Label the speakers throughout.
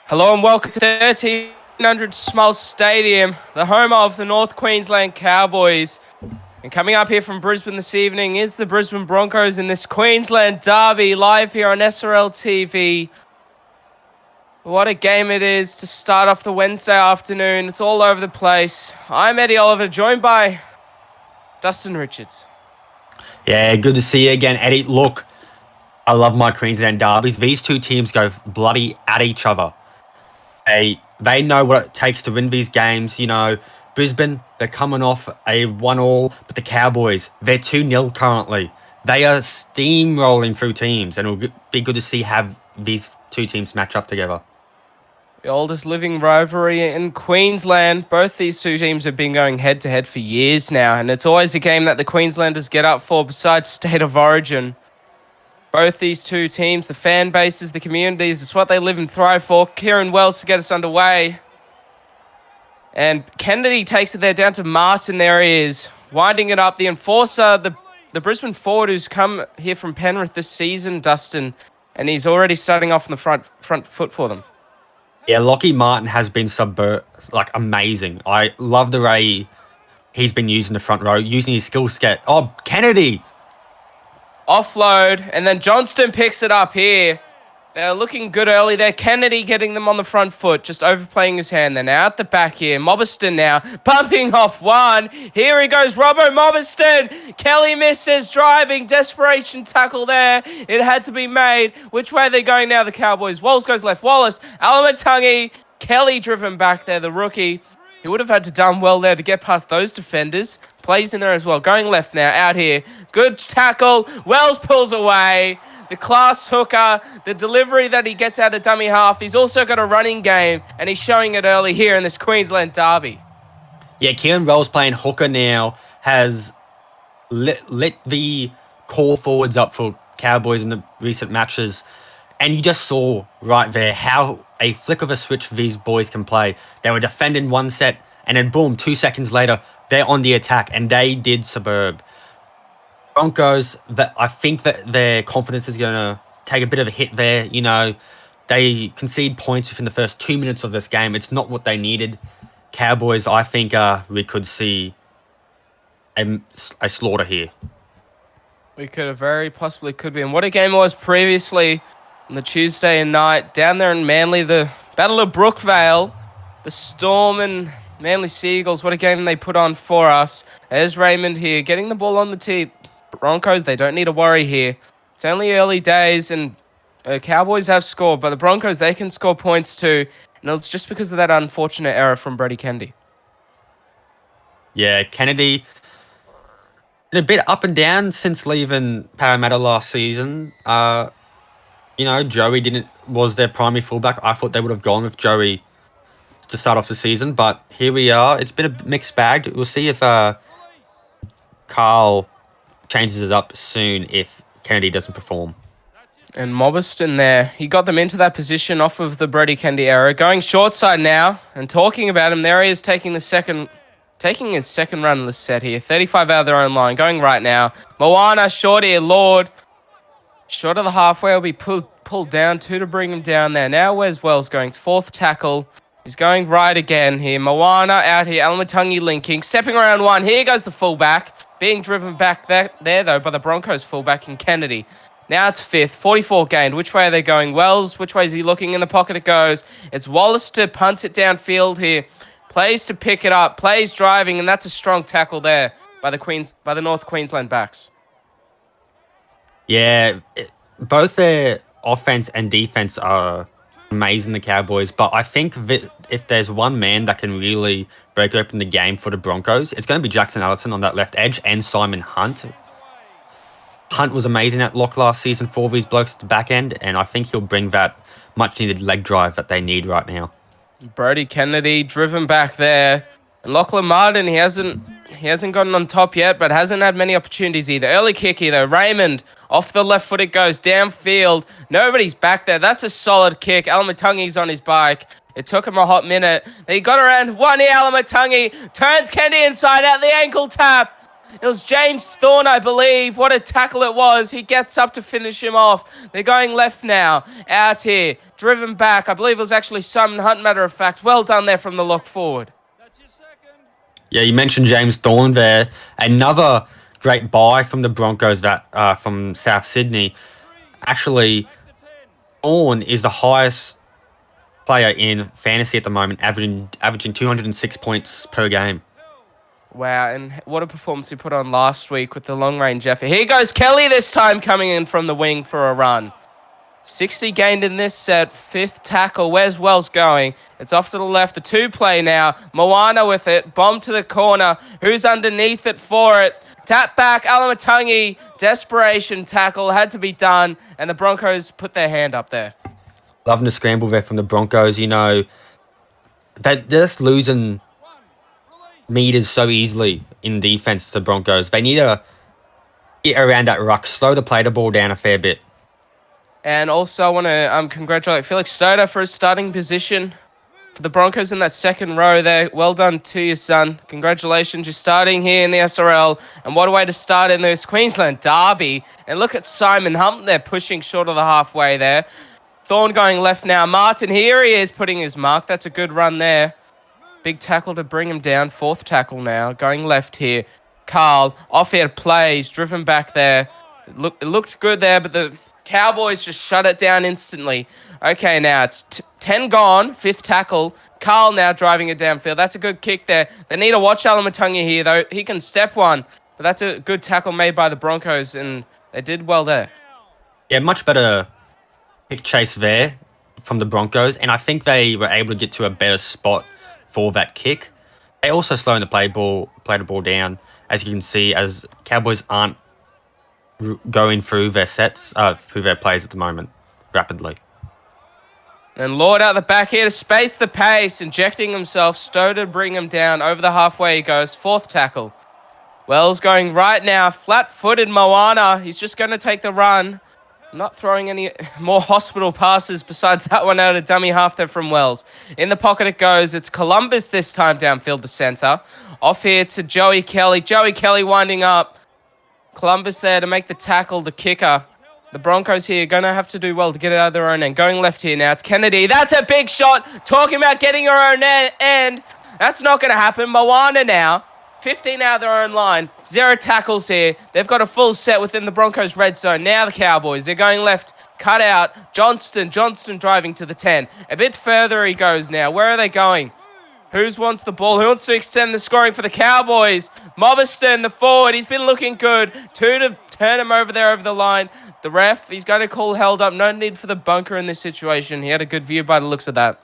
Speaker 1: Hello and welcome to 1300 Smile Stadium, the home of the North Queensland Cowboys. And coming up here from Brisbane this evening is the Brisbane Broncos in this Queensland derby, live here on SRL TV. What a game it is to start off the Wednesday afternoon. It's all over the place. I'm Eddie Oliver, joined by Dustin Richards.
Speaker 2: Yeah, good to see you again, Eddie. Look, I love my Queensland derbies. These two teams go bloody at each other. They know what it takes to win these games. You know, Brisbane, they're coming off a 1-1, but the Cowboys, they're 2-0 currently. They are steamrolling through teams, and it'll be good to see how these two teams match up together.
Speaker 1: The oldest living rivalry in Queensland. Both these two teams have been going head-to-head for years now, and it's always a game that the Queenslanders get up for besides State of Origin. Both these two teams, the fan bases, the communities, it's what they live and thrive for. Kieran Wells to get us underway. And Kennedy takes it there down to Martin. There he is, winding it up. The enforcer, the Brisbane forward who's come here from Penrith this season, Dustin, and he's already starting off on the front foot for them.
Speaker 2: Yeah, Lockie Martin has been amazing. I love the way he's been using the front row, using his skill set. Oh, Kennedy!
Speaker 1: Offload, and then Johnston picks it up here. They're looking good early there. Kennedy getting them on the front foot, just overplaying his hand. They're now at the back here. Mobiston now, bumping off one. Here he goes, Robbo Mobiston. Kelly misses, driving, desperation tackle there. It had to be made. Which way are they going now, the Cowboys? Wallace goes left. Wallace, Alamatangi. Kelly driven back there, the rookie. He would have had to done well there to get past those defenders. Plays in there as well. Going left now, out here. Good tackle. Wells pulls away. The class hooker, the delivery that he gets out of dummy half. He's also got a running game, and he's showing it early here in this Queensland derby.
Speaker 2: Yeah, Kieran Wells playing hooker now has lit the core forwards up for Cowboys in the recent matches. And you just saw right there how a flick of a switch these boys can play. They were defending one set, and then boom, 2 seconds later, they're on the attack, and they did superb. Broncos, I think that their confidence is going to take a bit of a hit there. You know, they concede points within the first 2 minutes of this game. It's not what they needed. Cowboys, I think we could see a slaughter here.
Speaker 1: We could have very possibly could be. And what a game it was previously on the Tuesday night down there in Manly, the Battle of Brookvale, the Storm and Manly Seagulls. What a game they put on for us. There's Raymond here getting the ball on the tee. Broncos, they don't need to worry here. It's only early days, and Cowboys have scored, but the Broncos, they can score points too. And it's just because of that unfortunate error from Brady Kennedy.
Speaker 2: Yeah, Kennedy, a bit up and down since leaving Parramatta last season. You know, Joey was their primary fullback. I thought they would have gone with Joey to start off the season, but here we are. It's been a mixed bag. We'll see if Carl changes it up soon if Kennedy doesn't perform.
Speaker 1: And Mobiston there, he got them into that position off of the Brady Kennedy error. Going short side now, and talking about him, there he is taking his second run in the set here. 35 out of their own line, going right now. Moana, short here, Lord. Short of the halfway, will be pulled down, two to bring him down there. Now where's Wells going? Fourth tackle. He's going right again here. Moana out here, Alamatangi linking, stepping around one. Here goes the fullback. Being driven back there, though, by the Broncos fullback in Kennedy. Now it's fifth. 44 gained. Which way are they going? Wells, which way is he looking? In the pocket it goes. It's Wallace to punt it downfield here. Plays to pick it up. Plays driving, and that's a strong tackle there by the North Queensland backs.
Speaker 2: Yeah, both their offense and defense are amazing, the Cowboys, but I think that if there's one man that can really break open the game for the Broncos, it's going to be Jackson Allison on that left edge and Simon Hunt. Hunt was amazing at lock last season for these blokes at the back end, and I think he'll bring that much-needed leg drive that they need right now.
Speaker 1: Brody Kennedy driven back there. And Lachlan Martin, he hasn't gotten on top yet, but hasn't had many opportunities either. Early kick either. Raymond, off the left foot it goes, downfield. Nobody's back there. That's a solid kick. Alamatangi's on his bike. It took him a hot minute. He got around one here, Alamatangi. Turns Kennedy inside out the ankle tap. It was James Thorne, I believe. What a tackle it was. He gets up to finish him off. They're going left now. Out here. Driven back. I believe it was actually Simon Hunt, matter of fact. Well done there from the lock forward.
Speaker 2: Yeah, you mentioned James Thorne there. Another great buy from the Broncos that from South Sydney. Actually, Thorne is the highest player in fantasy at the moment, averaging 206 points per game.
Speaker 1: Wow, and what a performance he put on last week with the long-range effort. Here goes Kelly this time coming in from the wing for a run. 60 gained in this set, 5th tackle. Where's Wells going? It's off to the left, the 2-play now. Moana with it, bomb to the corner. Who's underneath it for it? Tap back, Alamatangi. Desperation tackle, had to be done. And the Broncos put their hand up there.
Speaker 2: Loving the scramble there from the Broncos. You know, they're just losing meters so easily in defense to the Broncos. They need to get around that ruck, slow the play the ball down a fair bit.
Speaker 1: And also I want to congratulate Felix Soda for his starting position for the Broncos in that second row there. Well done to you, son. Congratulations, you're starting here in the SRL. And what a way to start in this Queensland derby. And look at Simon Hunt there pushing short of the halfway there. Thorne going left now. Martin, here he is putting his mark. That's a good run there. Big tackle to bring him down. 4th tackle now. Going left here. Carl, off-air plays, driven back there. It looked good there, but the Cowboys just shut it down instantly. Okay, now it's 10 gone. 5th tackle. Carl now driving it downfield. That's a good kick there. They need to watch Alamatangi here, though. He can step one, but that's a good tackle made by the Broncos, and they did well there.
Speaker 2: Yeah, much better pick chase there from the Broncos, and I think they were able to get to a better spot for that kick. They also slowing the play the ball down, as you can see, as Cowboys aren't going through their sets, through their plays at the moment, rapidly.
Speaker 1: And Lord out the back here to space the pace, injecting himself. Stowe to bring him down. Over the halfway he goes. 4th tackle. Wells going right now. Flat-footed Moana. He's just going to take the run. Not throwing any more hospital passes besides that one out of dummy half there from Wells. In the pocket it goes. It's Columbus this time downfield the centre. Off here to Joey Kelly. Joey Kelly winding up. Columbus there to make the tackle, the kicker. The Broncos here going to have to do well to get it out of their own end. Going left here now. It's Kennedy. That's a big shot. Talking about getting your own end. That's not going to happen. Moana now. 15 out of their own line. 0 tackles here. They've got a full set within the Broncos red zone. Now the Cowboys. They're going left. Cut out. Johnston driving to the 10. A bit further he goes now. Where are they going? Who wants the ball? Who wants to extend the scoring for the Cowboys? Mobiston, the forward. He's been looking good. 2 to turn him over there over the line. The ref, he's going to call held up. No need for the bunker in this situation. He had a good view by the looks of that.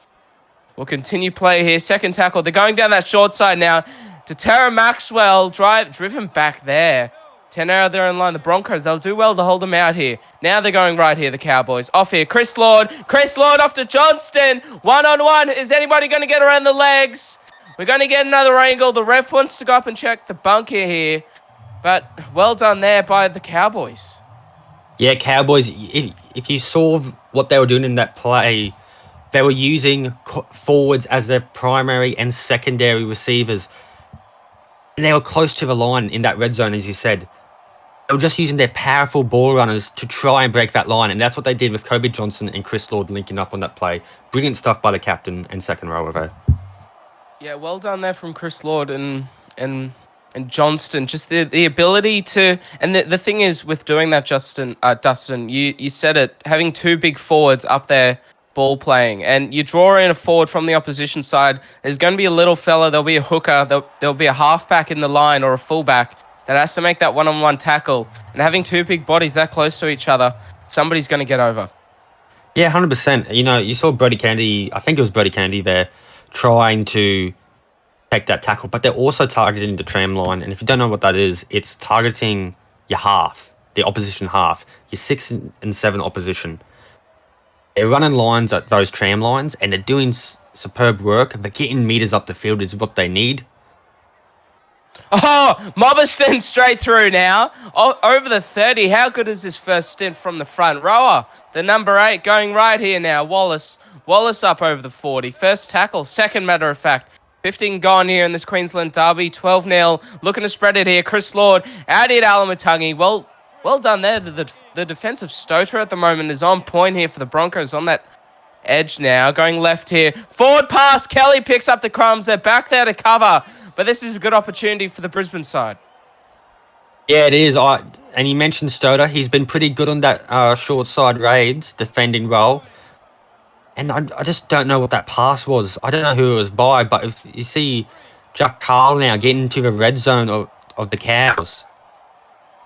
Speaker 1: We'll continue play here. 2nd tackle. They're going down that short side now. To Tara Maxwell. Driven back there. 10 out of their own line. The Broncos, they'll do well to hold them out here. Now they're going right here, the Cowboys. Off here, Chris Lord. Chris Lord off to Johnston. 1-on-1. Is anybody going to get around the legs? We're going to get another angle. The ref wants to go up and check the bunker here. But well done there by the Cowboys.
Speaker 2: Yeah, Cowboys, if you saw what they were doing in that play, they were using forwards as their primary and secondary receivers. And they were close to the line in that red zone, as you said. They were just using their powerful ball runners to try and break that line. And that's what they did with Kobe Johnson and Chris Lord linking up on that play. Brilliant stuff by the captain and second rower there.
Speaker 1: Yeah, well done there from Chris Lord and Johnston. Just the ability to... And the thing is, with doing that, Dustin, you said it, having 2 big forwards up there ball playing, and you draw in a forward from the opposition side, there's going to be a little fella, there'll be a hooker, there'll be a halfback in the line or a fullback that has to make that one-on-one tackle. And having 2 big bodies that close to each other, somebody's going to get over.
Speaker 2: Yeah, 100%. You know, you saw Brody Kennedy, I think it was Brody Kennedy there, trying to take that tackle, but they're also targeting the tram line. And if you don't know what that is, it's targeting your half, the opposition half, your 6 and 7 opposition. They're running lines at those tram lines, and they're doing superb work. But getting meters up the field is what they need.
Speaker 1: Oh, Mobiston straight through now. Over the 30. How good is this first stint from the front rower? The number 8 going right here now. Wallace up over the 40. First tackle, second matter of fact. 15 gone here in this Queensland derby. 12-0. Looking to spread it here. Chris Lord out here to Alamatangi. Well done there. The defensive Stoter at the moment is on point here for the Broncos on that edge now. Going left here. Forward pass. Kelly picks up the crumbs. They're back there to cover. But this is a good opportunity for the Brisbane side.
Speaker 2: Yeah, it is. And you mentioned Stoter. He's been pretty good on that short side raids, defending well. And I just don't know what that pass was. I don't know who it was by, but if you see Jack Carl now getting into the red zone of the Cows.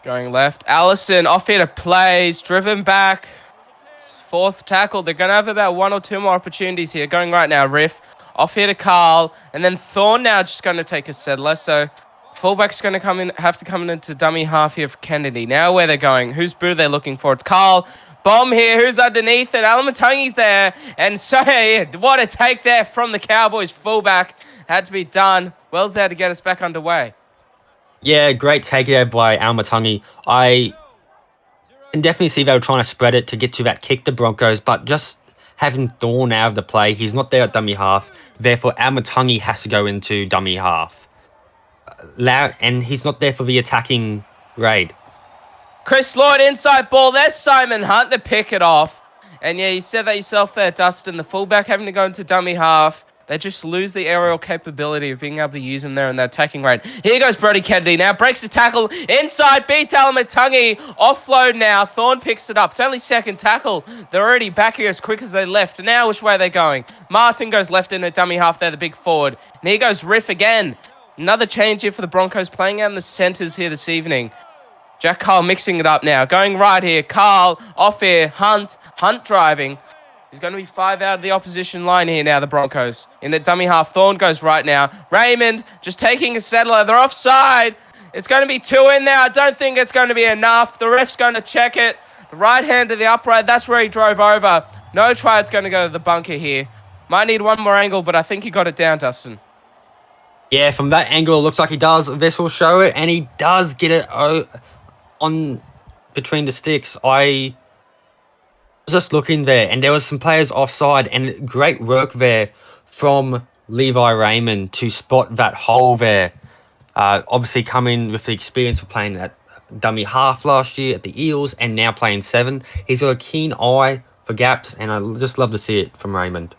Speaker 1: Going left. Allison off here to plays. Driven back. It's fourth tackle. They're going to have about one or two more opportunities here. Going right now. Riff. Off here to Carl. And then Thorne now just going to take a settler. So fullback's going to have to come into dummy half here for Kennedy. Now where they're going. Whose boot are they looking for? It's Carl. Bomb here. Who's underneath it? Alamatangi's there. And so, what a take there from the Cowboys fullback. Had to be done. Wells there to get us back underway.
Speaker 2: Yeah, great take there by Alamatangi. I can definitely see they were trying to spread it to get to that kick the Broncos, but just having Thorne out of the play, he's not there at dummy half. Therefore, Alamatangi has to go into dummy half. And he's not there for the attacking raid.
Speaker 1: Chris Lloyd, inside ball. There's Simon Hunt to pick it off. And yeah, you said that yourself there, Dustin. The fullback having to go into dummy half. They just lose the aerial capability of being able to use him there in their attacking raid. Here goes Brody Kennedy now. Breaks the tackle. Inside, beats Alamatangi. Offload now. Thorne picks it up. It's only second tackle. They're already back here as quick as they left. Now, which way are they going? Martin goes left in a dummy half there, the big forward. And here goes Riff again. Another change here for the Broncos, playing out in the centres here this evening. Jack Carl mixing it up now. Going right here. Carl off here. Hunt driving. He's going to be 5 out of the opposition line here now, the Broncos. In the dummy half, Thorne goes right now. Raymond just taking a settler. They're offside. It's going to be 2 in there. I don't think it's going to be enough. The ref's going to check it. The right hand to the upright. That's where he drove over. No try. It's going to go to the bunker here. Might need one more angle, but I think he got it down, Dustin.
Speaker 2: Yeah, from that angle, it looks like he does. This will show it, and he does get it on between the sticks. I was just looking there, and there was some players offside, and great work there from Levi Raymond to spot that hole there. Obviously coming with the experience of playing at dummy half last year at the Eels, and now playing 7. He's got a keen eye for gaps, and I just love to see it from Raymond.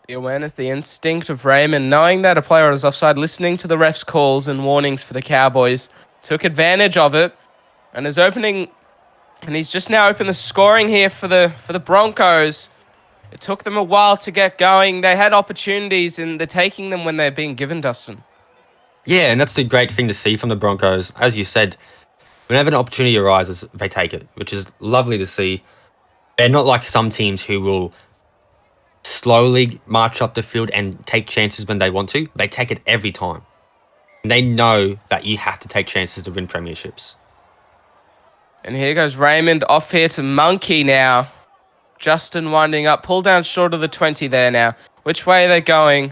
Speaker 1: The awareness, the instinct of Raymond, knowing that a player was offside, listening to the ref's calls and warnings for the Cowboys, took advantage of it, and he's just now opened the scoring here for the Broncos. It took them a while to get going. They had opportunities, and they're taking them when they're being given, Dustin.
Speaker 2: Yeah, and that's the great thing to see from the Broncos. As you said, whenever an opportunity arises, they take it, which is lovely to see. They're not like some teams who will slowly march up the field and take chances when they want to. They take it every time. And they know that you have to take chances to win premierships.
Speaker 1: And here goes Raymond off here to Monkey now. Justin winding up. Pull down short of the 20 there now. Which way are they going?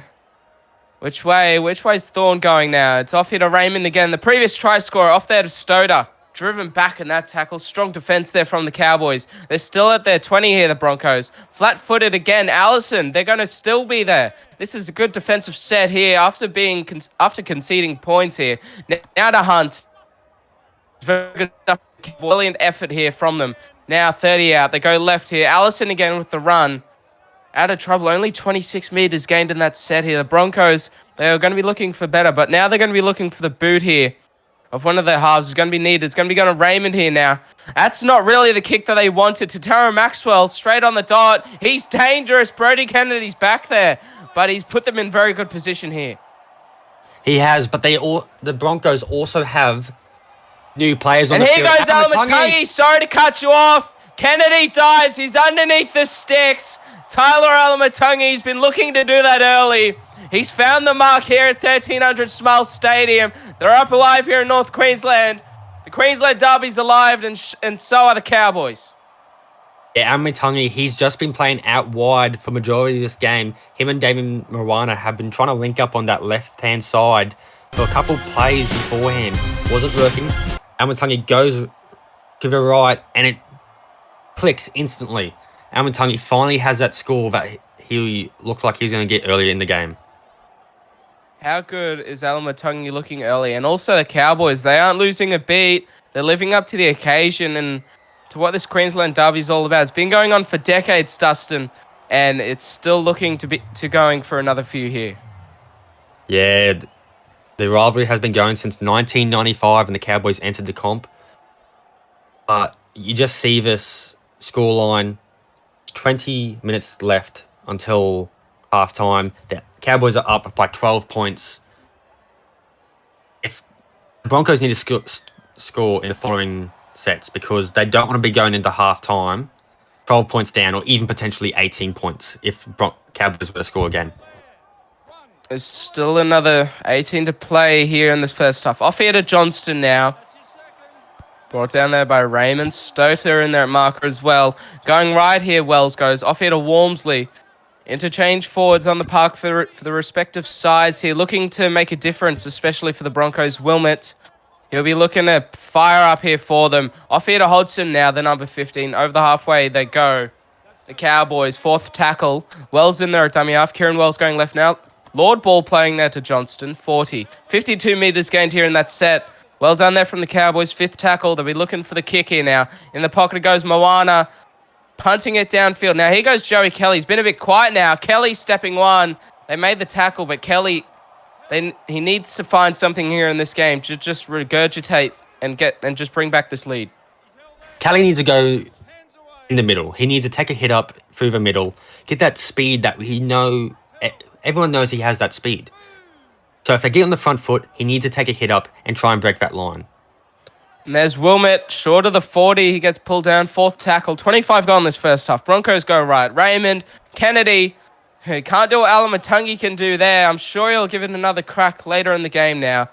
Speaker 1: Which way's Thorne going now? It's off here to Raymond again. The previous try scorer off there to Stoter. Driven back in that tackle. Strong defense there from the Cowboys. They're still at their 20 here, the Broncos. Flat-footed again. Allison, they're going to still be there. This is a good defensive set here after conceding points here. Now to Hunt. Very good stuff. Brilliant effort here from them. Now 30 out. They go left here. Allison again with the run. Out of trouble. Only 26 meters gained in that set here. The Broncos, they're going to be looking for better, but now they're going to be looking for the boot here of one of their halves. Is going to be needed. It's going to be going to Raymond here now. That's not really the kick that they wanted. To Tara Maxwell, straight on the dot. He's dangerous. Brody Kennedy's back there, but he's put them in very good position here.
Speaker 2: He has, but the Broncos also have new players on the field.
Speaker 1: And here goes Alamatangi. Sorry to cut you off. Kennedy dives. He's underneath the sticks. Tyler Alamatangi's been looking to do that early. He's found the mark here at 1300 Smile Stadium. They're up alive here in North Queensland. The Queensland Derby's alive, and so are the Cowboys.
Speaker 2: Yeah, Alamatangi, he's just been playing out wide for majority of this game. Him and David Moana have been trying to link up on that left-hand side for a couple plays beforehand. Wasn't working. Alamatangi goes to the right, and it clicks instantly. Alamatangi finally has that score that he looked like he was going to get earlier in the game.
Speaker 1: How good is Alamatungi looking early? And also the Cowboys, they aren't losing a beat. They're living up to the occasion and to what this Queensland derby is all about. It's been going on for decades, Dustin, and it's still looking to going for another few here.
Speaker 2: Yeah, the rivalry has been going since 1995 when the Cowboys entered the comp. But you just see this scoreline, 20 minutes left until halftime. The Cowboys are up by 12 points. If the Broncos need to score in the following sets because they don't want to be going into halftime 12 points down or even potentially 18 points if Cowboys were to score again.
Speaker 1: There's still another 18 to play here in this first half. Off here to Johnston now. Brought down there by Raymond. Stoter in there at marker as well. Going right here, Wells goes. Off here to Walmsley. Interchange forwards on the park for the respective sides here. Looking to make a difference, especially for the Broncos. Wilmot. He'll be looking to fire up here for them. Off here to Hodgson now, the number 15. Over the halfway they go. The Cowboys, fourth tackle. Wells in there at dummy half. Kieran Wells going left now. Lord ball playing there to Johnston, 40. 52 metres gained here in that set. Well done there from the Cowboys, fifth tackle. They'll be looking for the kick here now. In the pocket goes Moana, punting it downfield. Now here goes Joey Kelly. He's been a bit quiet now. Kelly stepping one. They made the tackle, but Kelly, he needs to find something here in this game to just regurgitate and just bring back this lead.
Speaker 2: Kelly needs to go in the middle. He needs to take a hit up through the middle, get that speed that everyone knows he has that speed. So if they get on the front foot, he needs to take a hit up and try and break that line.
Speaker 1: And there's Wilmot, short of the 40. He gets pulled down, fourth tackle. 25 gone this first half. Broncos go right. Raymond, Kennedy, who can't do what Alamatungi can do there. I'm sure he'll give it another crack later in the game now.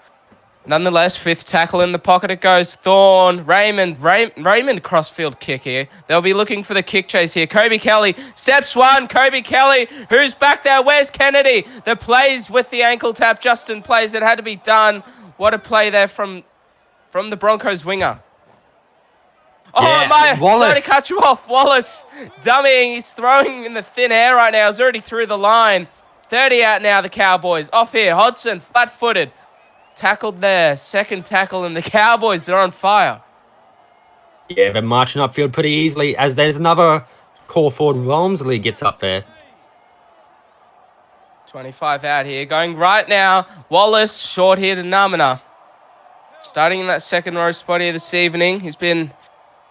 Speaker 1: Nonetheless, fifth tackle in the pocket it goes. Thorne, Raymond crossfield kick here. They'll be looking for the kick chase here. Kobe Kelly, steps one. Kobe Kelly, who's back there? Where's Kennedy? The plays with the ankle tap. Justin plays. It had to be done. What a play there from the Broncos winger. Oh, yeah, sorry to cut you off. Wallace, dummying. He's throwing in the thin air right now. He's already through the line. 30 out now, the Cowboys. Off here, Hodgson, flat-footed. Tackled there. Second tackle, and the Cowboys, they're on fire.
Speaker 2: Yeah, they're marching upfield pretty easily as there's another core forward. Walmsley gets up there.
Speaker 1: 25 out here. Going right now. Wallace, short here to Namina. Starting in that second row spot here this evening. He's been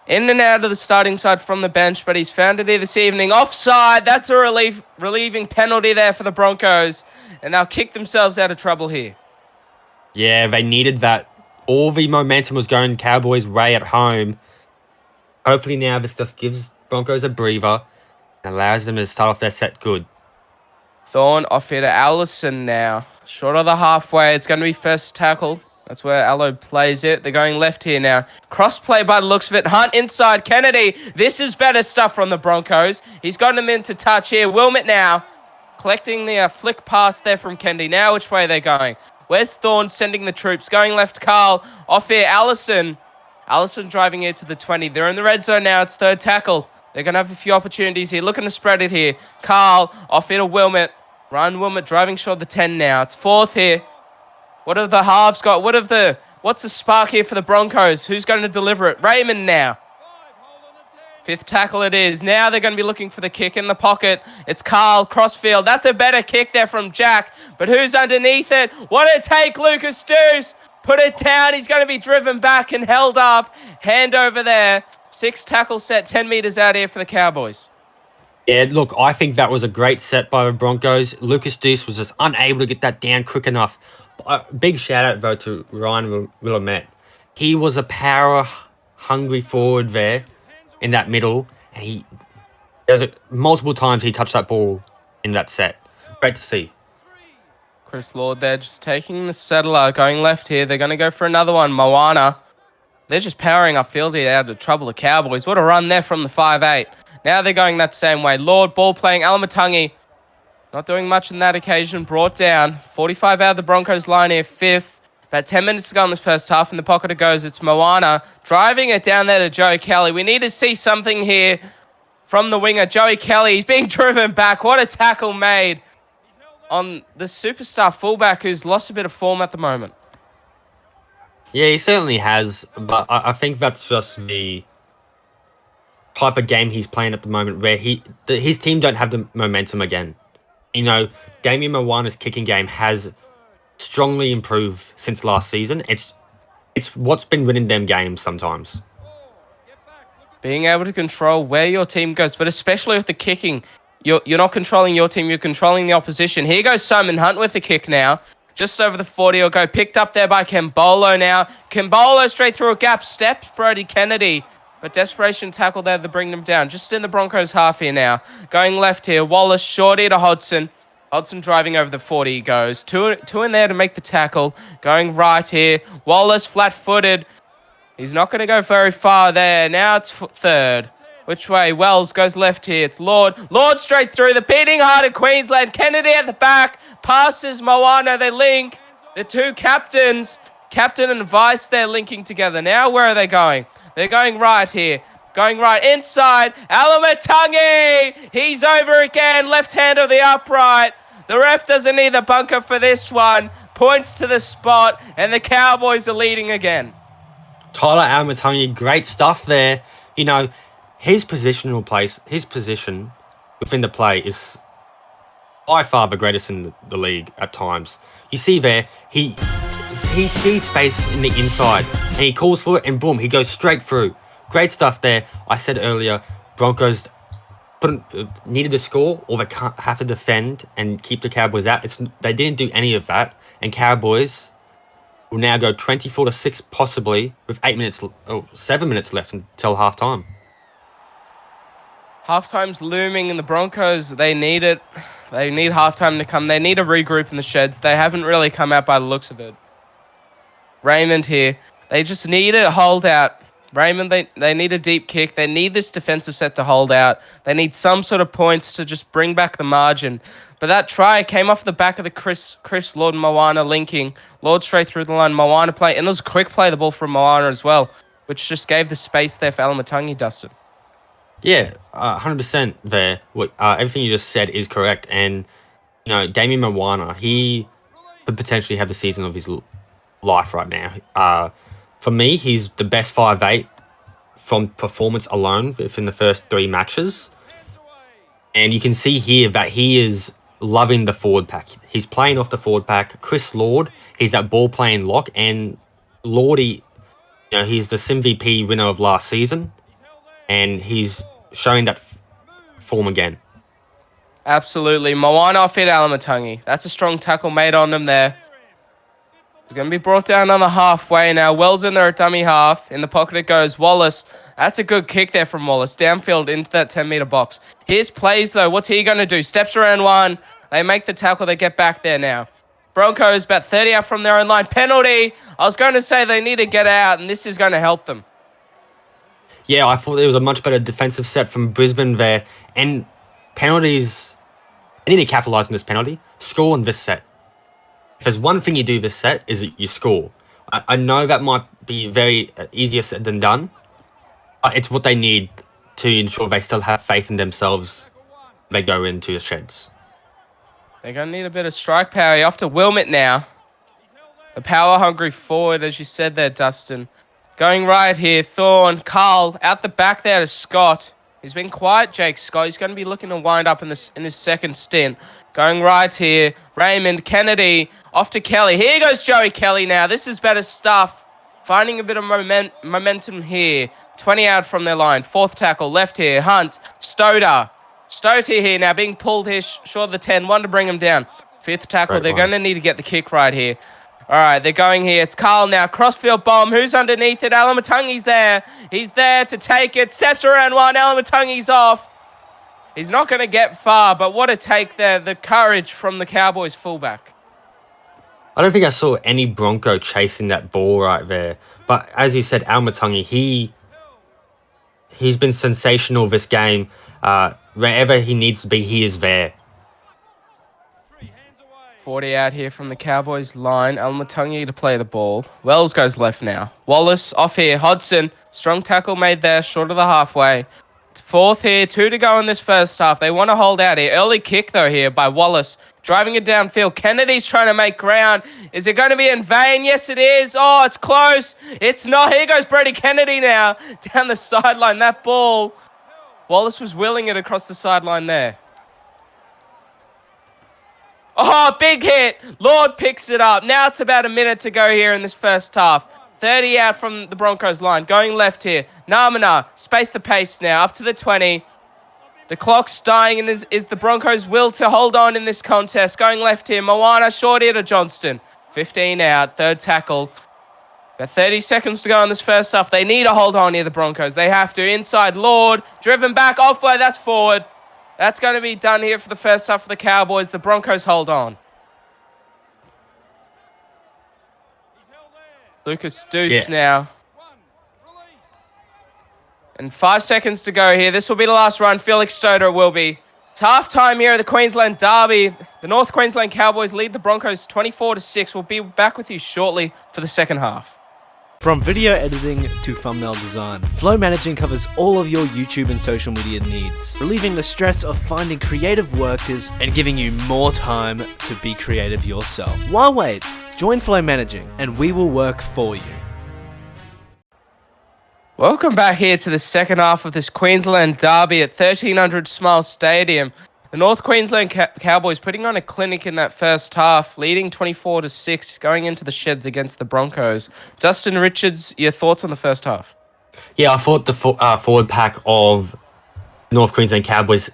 Speaker 1: in and out of the starting side from the bench, but he's found it here this evening. Offside. That's a relieving penalty there for the Broncos, and they'll kick themselves out of trouble here.
Speaker 2: Yeah, they needed that. All the momentum was going Cowboys' way at home. Hopefully now this just gives Broncos a breather and allows them to start off their set good.
Speaker 1: Thorne off here to Allison now. Short of the halfway. It's going to be first tackle. That's where Allo plays it. They're going left here now. Cross play by the looks of it. Hunt inside. Kennedy. This is better stuff from the Broncos. He's gotten him into touch here. Wilmot now. Collecting the flick pass there from Kennedy. Now which way they're going? Where's Thorne sending the troops? Going left, Carl. Off here, Allison. Allison driving here to the 20. They're in the red zone now. It's third tackle. They're going to have a few opportunities here. Looking to spread it here. Carl, off here to Wilmot. Ryan Wilmot driving short the 10 now. It's fourth here. What have the halves got? What's the spark here for the Broncos? Who's going to deliver it? Raymond now. Fifth tackle it is. Now they're going to be looking for the kick in the pocket. It's Carl, crossfield. That's a better kick there from Jack. But who's underneath it? What a take, Lucas Deuce. Put it down. He's going to be driven back and held up. Hand over there. Sixth tackle set, 10 metres out here for the Cowboys.
Speaker 2: Yeah, look, I think that was a great set by the Broncos. Lucas Deuce was just unable to get that down quick enough. Big shout-out, though, to Ryan Willamette. He was a power-hungry forward there in that middle, and multiple times he touched that ball in that set. Great to see.
Speaker 1: Chris Lord there just taking the settler, going left here. They're going to go for another one. Moana. They're just powering upfield here out of trouble, the Cowboys. What a run there from the 5'8". Now they're going that same way. Lord, ball playing. Alamatungi. Not doing much in that occasion. Brought down. 45 out of the Broncos line here. Fifth. About 10 minutes to go in this first half. In the pocket it goes. It's Moana driving it down there to Joey Kelly. We need to see something here from the winger. Joey Kelly. He's being driven back. What a tackle made on the superstar fullback who's lost a bit of form at the moment.
Speaker 2: Yeah, he certainly has, but I think that's just the type of game he's playing at the moment, where his team don't have the momentum again. You know, Damien Moana's kicking game has strongly improved since last season. It's what's been winning them games sometimes.
Speaker 1: Being able to control where your team goes, but especially with the kicking, you're not controlling your team, you're controlling the opposition. Here goes Simon Hunt with the kick now. Just over the 40 will go. Picked up there by Kembolo now. Kembolo straight through a gap. Steps Brody Kennedy. But desperation tackle there to bring them down. Just in the Broncos half here now. Going left here. Wallace shorty to Hodson. Hodson driving over the 40 he goes. Two in there to make the tackle. Going right here. Wallace flat-footed. He's not going to go very far there. Now it's third. Which way? Wells goes left here. It's Lord. Lord straight through the beating heart of Queensland. Kennedy at the back. Passes Moana. They link. The two captains. Captain and Vice, they're linking together. Now where are they going? They're going right here. Going right inside. Alamatangi. He's over again. Left hand of the upright. The ref doesn't need the bunker for this one. Points to the spot. And the Cowboys are leading again.
Speaker 2: Tyler Alamatangi, great stuff there. You know, his position within the play is by far the greatest in the league at times. You see there, he sees space in the inside and he calls for it and boom, he goes straight through. Great stuff there. I said earlier, Broncos needed to score or they can't have to defend and keep the Cowboys out. They didn't do any of that, and Cowboys will now go 24-6 possibly with 7 minutes left until halftime.
Speaker 1: Halftime's looming in the Broncos. They need it. They need halftime to come. They need a regroup in the sheds. They haven't really come out by the looks of it. Raymond here. They just need a holdout. Raymond, they need a deep kick. They need this defensive set to hold out. They need some sort of points to just bring back the margin. But that try came off the back of the Chris Lord and Moana linking. Lord straight through the line. Moana play. And it was a quick play the ball from Moana as well, which just gave the space there for Alamatangi, Dustin.
Speaker 2: Yeah, 100% there. Everything you just said is correct. And, you know, Damien Moana, he could potentially have the season of his life right now. For me, he's the best 5'8" from performance alone within the first 3 matches. And you can see here that he is loving the forward pack. He's playing off the forward pack. Chris Lord, he's that ball-playing lock. And Lordy, you know, he's the SimVP winner of last season. And he's showing that form again.
Speaker 1: Absolutely. Moana off hit Alamatangi. That's a strong tackle made on him there. He's going to be brought down on the halfway now. Wells in there at dummy half. In the pocket it goes. Wallace. That's a good kick there from Wallace. Downfield into that 10-meter box. Here's plays, though. What's he going to do? Steps around one. They make the tackle. They get back there now. Broncos about 30 out from their own line. Penalty. I was going to say they need to get out, and this is going to help them.
Speaker 2: Yeah, I thought there was a much better defensive set from Brisbane there. And penalties, they need to capitalise on this penalty. Score on this set. If there's one thing you do this set, is you score. I know that might be very easier said than done. It's what they need to ensure they still have faith in themselves when they go into the sheds.
Speaker 1: They're going to need a bit of strike power. You're off to Wilmot now. The power-hungry forward, as you said there, Dustin. Going right here, Thorne, Carl, out the back there to Scott. He's been quiet, Jake Scott. He's going to be looking to wind up in his second stint. Going right here, Raymond, Kennedy, off to Kelly. Here goes Joey Kelly now. This is better stuff. Finding a bit of momentum here. 20 out from their line. Fourth tackle, left here, Hunt, Stoter. Stoter here now, being pulled here, short of the 10. One to bring him down. Fifth tackle, they're going to need to get the kick right here. All right, they're going here. It's Carl now. Crossfield bomb. Who's underneath it? Alamatangi's there. He's there to take it. Steps around one. Alamatangi's off. He's not going to get far, but what a take there. The courage from the Cowboys fullback.
Speaker 2: I don't think I saw any Bronco chasing that ball right there. But as you said, Alamatangi, he's been sensational this game. Wherever he needs to be, he is there.
Speaker 1: 40 out here from the Cowboys line. Alamatangi to play the ball. Wells goes left now. Wallace off here. Hodson. Strong tackle made there. Short of the halfway. It's fourth here, 2 to go in this first half. They want to hold out here. Early kick, though, here by Wallace. Driving it downfield. Kennedy's trying to make ground. Is it going to be in vain? Yes, it is. Oh, it's close. It's not. Here goes Brody Kennedy now. Down the sideline. That ball. Wallace was willing it across the sideline there. Oh, big hit. Lord picks it up. Now it's about a minute to go here in this first half. 30 out from the Broncos line. Going left here. Namana. Space the pace now. Up to the 20. The clock's dying and is the Broncos' will to hold on in this contest. Going left here. Moana short here to Johnston. 15 out. Third tackle. About 30 seconds to go in this first half. They need to hold on here, the Broncos. They have to. Inside Lord. Driven back. Offload. That's forward. That's going to be done here for the first half for the Cowboys. The Broncos hold on. Lucas Deuce now. And 5 seconds to go here. This will be the last run. Felix Stoder will be. It's half time here at the Queensland Derby. The North Queensland Cowboys lead the Broncos 24-6. We'll be back with you shortly for the second half.
Speaker 3: From video editing to thumbnail design, Flow Managing covers all of your YouTube and social media needs, relieving the stress of finding creative workers and giving you more time to be creative yourself. Why wait? Join Flow Managing and we will work for you.
Speaker 1: Welcome back here to the second half of this Queensland Derby at 1300 Smile Stadium. The North Queensland Cowboys putting on a clinic in that first half, leading 24-6, going into the sheds against the Broncos. Dustin Richards, your thoughts on the first half?
Speaker 2: Yeah, I thought the forward pack of North Queensland Cowboys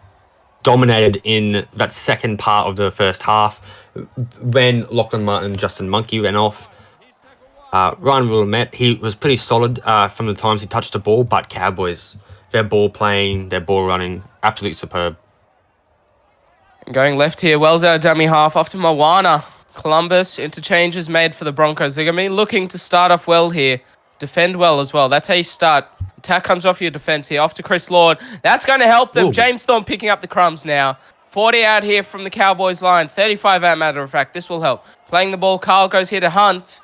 Speaker 2: dominated in that second part of the first half. When Lachlan Martin and Justin Monkey ran off, Ryan Willamette, he was pretty solid from the times he touched the ball, but Cowboys, their ball playing, their ball running, absolutely superb.
Speaker 1: Going left here, Wells out of dummy half, off to Moana. Columbus, interchanges made for the Broncos. They're going to be looking to start off well here. Defend well as well. That's how you start. Attack comes off your defense here. Off to Chris Lord. That's going to help them. Ooh. James Thorne picking up the crumbs now. 40 out here from the Cowboys line. 35 out, matter of fact. This will help. Playing the ball, Carl goes here to Hunt.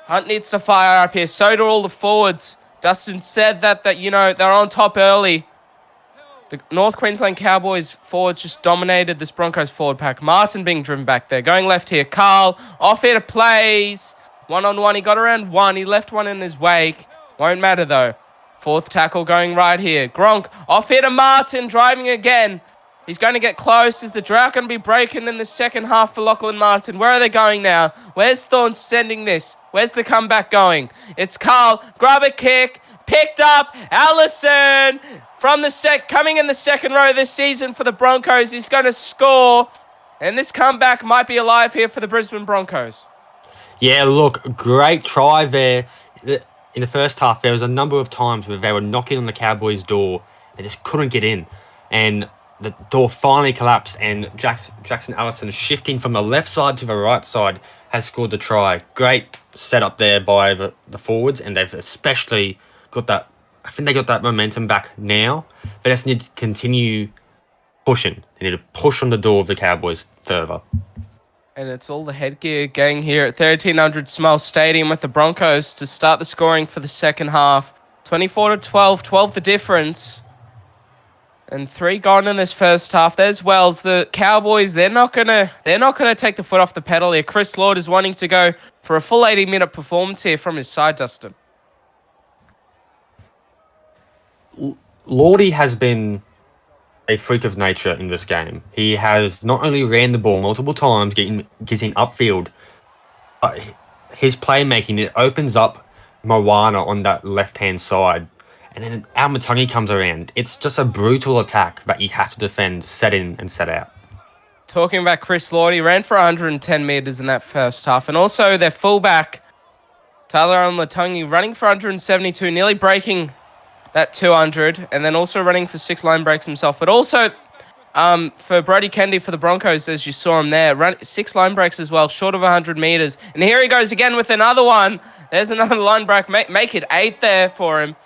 Speaker 1: Hunt needs to fire up here. So do all the forwards. Dustin said that they're on top early. The North Queensland Cowboys forwards just dominated this Broncos forward pack. Martin being driven back there. Going left here. Carl off here to plays. One-on-one. He got around one. He left one in his wake. Won't matter though. Fourth tackle going right here. Gronk off here to Martin. Driving again. He's going to get close. Is the drought going to be breaking in the second half for Lachlan Martin? Where are they going now? Where's Thorne sending this? Where's the comeback going? It's Carl. Grab a kick. Picked up. Allison from the coming in the second row this season for the Broncos. He's going to score. And this comeback might be alive here for the Brisbane Broncos.
Speaker 2: Yeah, look, great try there. In the first half, there was a number of times where they were knocking on the Cowboys' door. They just couldn't get in. And the door finally collapsed, and Jackson Allison, shifting from the left side to the right side, has scored the try. Great setup there by the forwards, and they've especially got that. I think they got that momentum back now. They just need to continue pushing. They need to push on the door of the Cowboys further.
Speaker 1: And it's all the headgear gang here at 1300 Smile Stadium with the Broncos to start the scoring for the second half. 24-12, 12 the difference. And 3 gone in this first half. There's Wells. The Cowboys, they're not gonna take the foot off the pedal here. Chris Lord is wanting to go for a full 80-minute performance here from his side, Dustin.
Speaker 2: Lordy has been a freak of nature in this game. He has not only ran the ball multiple times, getting upfield, but his playmaking, it opens up Moana on that left-hand side. And then Almatungi comes around. It's just a brutal attack that you have to defend, set in and set out.
Speaker 1: Talking about Chris Lord, he ran for 110 metres in that first half. And also their fullback, Tyler Almatungi, running for 172, nearly breaking that 200. And then also running for 6 line breaks himself. But also for Brody Kennedy for the Broncos, as you saw him there, 6 line breaks as well, short of 100 metres. And here he goes again with another one. There's another line break. Make it 8 there for him.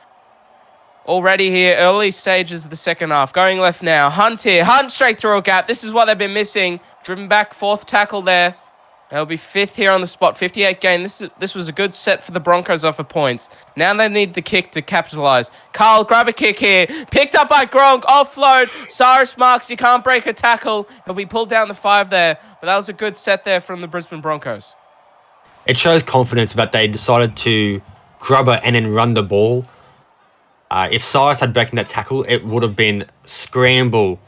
Speaker 1: Already here, early stages of the second half. Going left now. Hunt here. Hunt straight through a gap. This is what they've been missing. Driven back, 4th tackle there. They'll be 5th here on the spot. 58 gain. This was a good set for the Broncos off of points. Now they need the kick to capitalise. Carl, grab a kick here. Picked up by Gronk. Offload. Cyrus Marks, he can't break a tackle. He'll be pulled down the 5 there. But that was a good set there from the Brisbane Broncos.
Speaker 2: It shows confidence that they decided to grub it and then run the ball. If Cyrus had broken that tackle, it would have been scramble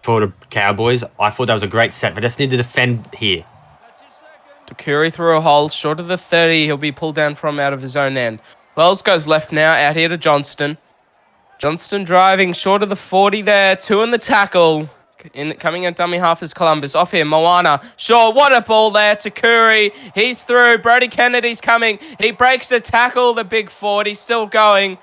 Speaker 2: for the Cowboys. I thought that was a great set. They just need to defend here.
Speaker 1: Curry through a hole, short of the 30. He'll be pulled down from out of his own end. Wells goes left now, out here to Johnston. Johnston driving short of the 40 there. 2 in the tackle. Coming at dummy half is Columbus. Off here, Moana. Sure, what a ball there to Curry. He's through. Brody Kennedy's coming. He breaks a tackle. The big 40 still going.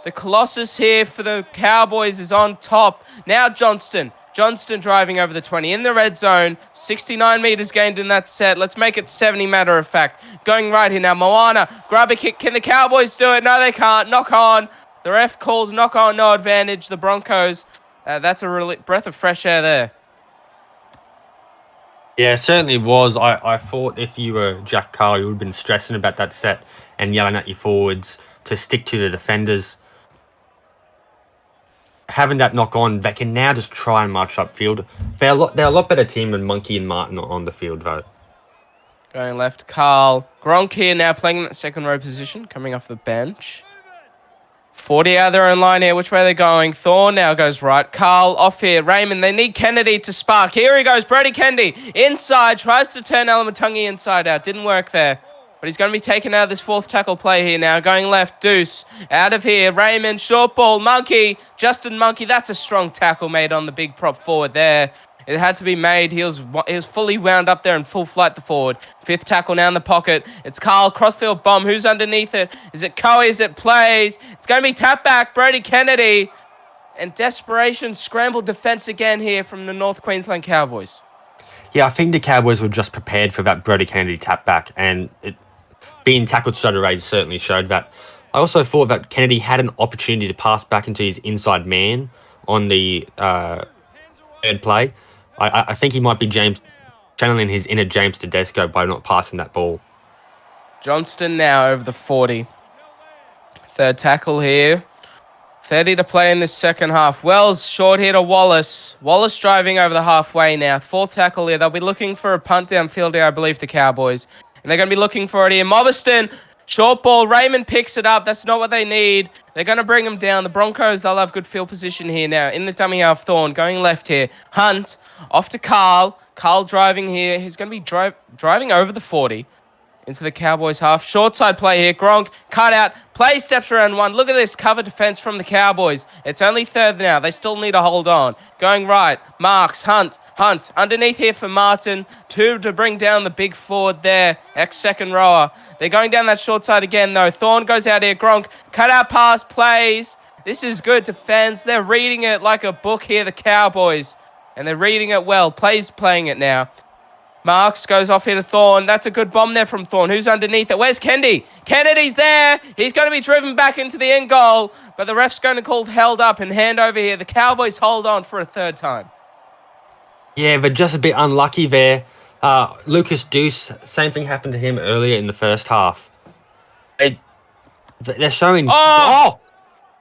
Speaker 1: The Colossus here for the Cowboys is on top. Now Johnston. Johnston driving over the 20 in the red zone. 69 meters gained in that set. Let's make it 70 matter of fact. Going right here now. Moana, grab a kick. Can the Cowboys do it? No, they can't. Knock on. The ref calls knock on, no advantage. The Broncos, that's a breath of fresh air there.
Speaker 2: Yeah, it certainly was. I thought if you were Jack Carl, you would have been stressing about that set and yelling at your forwards to stick to the defenders. Having that knock on, they can now just try and march upfield. They're a lot better team than Monkey and Martin on the field, though.
Speaker 1: Going left, Carl. Gronk here now playing in that second row position, coming off the bench. 40 out of their own line here. Which way are they going? Thorne now goes right. Carl off here. Raymond, they need Kennedy to spark. Here he goes. Brody Kennedy inside. Tries to turn Alamatungi inside out. Didn't work there. But he's going to be taken out of this 4th tackle play here now. Going left, Deuce. Out of here, Raymond, short ball, Monkey. Justin Monkey, that's a strong tackle made on the big prop forward there. It had to be made. He was fully wound up there in full flight, the forward. 5th tackle now in the pocket. It's Carl, crossfield bomb. Who's underneath it? Is it Coe? Is it Plays? It's going to be tap back, Brody Kennedy. And desperation, scrambled defense again here from the North Queensland Cowboys.
Speaker 2: Yeah, I think the Cowboys were just prepared for that Brody Kennedy tap back, and being tackled straight away certainly showed that. I also thought that Kennedy had an opportunity to pass back into his inside man on the 3rd play. I think he might be channeling his inner James Tedesco by not passing that ball.
Speaker 1: Johnston now over the 40. 3rd tackle here. 30 to play in this second half. Wells short here to Wallace. Wallace driving over the halfway now. 4th tackle here. They'll be looking for a punt downfield here, I believe, the Cowboys. And they're going to be looking for it here. Mobiston, short ball. Raymond picks it up. That's not what they need. They're going to bring him down. The Broncos, they'll have good field position here now. In the dummy half, Thorne going left here. Hunt off to Carl. Carl driving here. He's going to be driving over the 40 into the Cowboys half. Short side play here. Gronk, cut out. Play steps around 1. Look at this cover defense from the Cowboys. It's only 3rd now. They still need to hold on. Going right. Marks, Hunt. Underneath here for Martin. 2 to bring down the big forward there. Ex-second rower. They're going down that short side again, though. Thorne goes out here. Gronk, cut out pass, plays. This is good defense. They're reading it like a book here, the Cowboys. And they're reading it well. Plays playing it now. Marks goes off here to Thorne. That's a good bomb there from Thorne. Who's underneath it? Where's Kennedy? Kennedy's there. He's going to be driven back into the end goal. But the ref's going to call held up and hand over here. The Cowboys hold on for a 3rd time.
Speaker 2: Yeah, but just a bit unlucky there. Lucas Deuce, same thing happened to him earlier in the first half. They're showing...
Speaker 1: Oh!